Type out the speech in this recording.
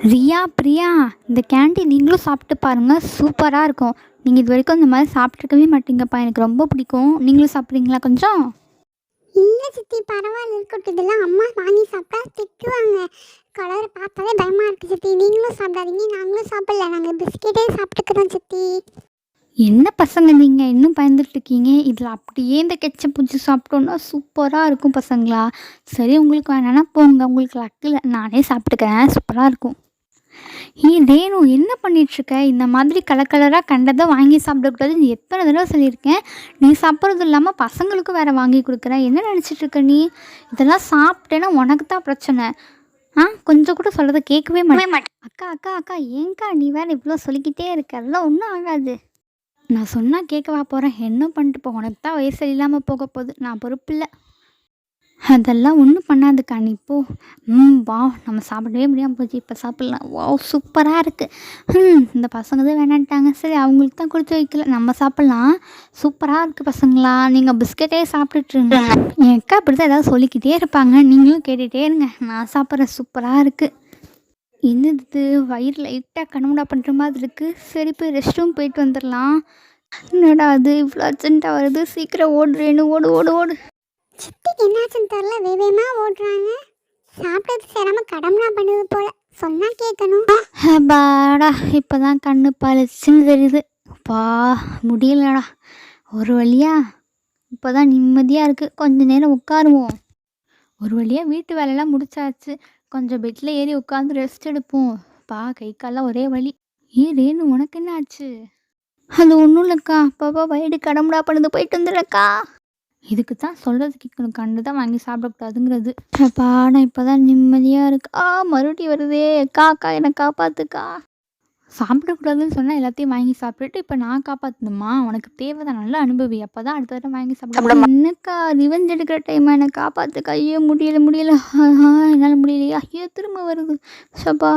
ரியா, பிரியா, இந்த கேண்டி நீங்களும் சாப்பிட்டு பாருங்கள், சூப்பராக இருக்கும். நீங்கள் இது வரைக்கும் இந்த மாதிரி சாப்பிட்ருக்கவே மாட்டீங்கப்பா, எனக்கு ரொம்ப பிடிக்கும். நீங்களும் சாப்பிட்றீங்களா கொஞ்சம்? இல்ல சித்தி, பரவாயில்ல இருக்கட்டும். இதெல்லாம் அம்மா வாங்கி சாப்பிட்டா திட்டுவாங்க. கலரை பார்த்தாலே பயமா இருக்கு சித்தி. நீங்களும் சாப்பிடாதீங்க, நாங்களும் சாப்பிடல. நாங்கள் பிஸ்கெட்டே சாப்பிட்டுக்கிறோம் சித்தி. என்ன பசங்க நீங்கள் இன்னும் பயந்துட்டு இருக்கீங்க? இதில் அப்படியே இந்த கெச்சப் பூச்சி சாப்பிட்டோன்னா சூப்பராக இருக்கும் பசங்களா. சரி, உங்களுக்கு வேணான்னா போங்க, உங்களுக்கு லக்கில் நானே சாப்பிட்டுக்கிறேன், சூப்பராக இருக்கும். ரேணு, என்ன பண்ணிகிட்ருக்க? இந்த மாதிரி கலர் கலராக கண்டதை வாங்கி சாப்பிடக்கூடாதுன்னு எத்தனை தடவை சொல்லியிருக்கேன். நீ சாப்பிட்றது இல்லாமல் பசங்களுக்கும் வேறு வாங்கி கொடுக்குறேன். என்ன நினச்சிட்ருக்க நீ? இதெல்லாம் சாப்பிட்டேன்னா உனக்கு தான் பிரச்சனை. கொஞ்சம் கூட சொல்கிறத கேட்கவே மாட்டேன். அக்கா அக்கா அக்கா, ஏங்க்கா நீ வேறு இவ்வளோ சொல்லிக்கிட்டே இருக்க? அதெல்லாம் ஒன்றும் ஆகாது. நான் சொன்னால் கேட்கவா போகிறேன்? என்ன பண்ணிட்டு போ, உனக்கு தான் வயசு இல்லாமல் போக போகுது, நான் பொறுப்பில்லை. அதெல்லாம் ஒன்றும் பண்ணாதுக்கா, நீ போ. வா, நம்ம சாப்பிடவே முடியாமல் போச்சு, இப்போ சாப்பிட்லாம். வா, சூப்பராக இருக்குது. இந்த பசங்க தான் வேணான்ட்டாங்க, சரி அவங்களுக்கு தான் கொடுத்து வைக்கல, நம்ம சாப்பிட்லாம். சூப்பராக இருக்குது பசங்களா, நீங்கள் பிஸ்கெட்டே சாப்பிட்டுட்ருங்க. என் அக்கா இப்படி தான் ஏதாவது சொல்லிக்கிட்டே இருப்பாங்க, நீங்களும் கேட்டுகிட்டே இருங்க. நான் சாப்பிட்றேன், சூப்பராக இருக்குது. என்னது வயிறு லைட்டாக கனமுடா பண்ணுற மாதிரி இருக்குது. சரி, போய் ரெஸ்ட் ரூம் போயிட்டு வந்துடலாம். என்னடா அது இவ்வளோ அர்ஜென்ட்டாக வருது? சீக்கிரம் ஓடுறேன்னு, ஓடு ஓடு ஓடு. சித்திக்கு என்னாச்சுன்னு தெரில, வேகமா ஓடுறாங்க. சாப்பிட்டது சேராம கடம்லாம் பண்ணுது போல. சொன்னா கேட்கணும். பாடா, இப்போ தான் கண்ணு பளிச்சுன்னு தெரியுது. பா, முடியலடா. ஒரு வழியா இப்போ தான் நிம்மதியாக இருக்குது. கொஞ்ச நேரம் உட்காருவோம். ஒரு வழியாக வீட்டு வேலையெல்லாம் முடிச்சாச்சு. கொஞ்சம் பெட்டில் ஏறி உட்காந்து ரெஸ்ட் எடுப்போம். கை கால்லாம் ஒரே வலி. ரேணு, உனக்கு என்ன ஆச்சு? அது ஒன்றும் இல்லைக்கா, அப்பப்போ வயிறு கடமுடா பண்ணுது, போயிட்டு வந்துடுறக்கா. இதுக்கு தான் சொல்கிறது கேட்கணும், கண்டு தான் வாங்கி சாப்பிடக்கூடாதுங்கிறது. பாடம் இப்போ தான் நிம்மதியாக இருக்கு. மறுபடியும் வருதே. அக்கா என்னை காப்பாற்றுக்கா. சாப்பிடக்கூடாதுன்னு சொன்னால் எல்லாத்தையும் வாங்கி சாப்பிட்டுட்டு இப்போ நான் காப்பாற்றணுமா? உனக்கு தேவை தான், நல்லா அனுபவி, அப்போ தான் அடுத்த தடவை வாங்கி சாப்பிட. என்னக்கா ரிவெஞ்ச் எடுக்கிற டைம், என்னை காப்பாற்றுக்கா. ஐயோ முடியல என்னால் முடியலையா? ஐயோ திரும்ப வருது. சப்பா.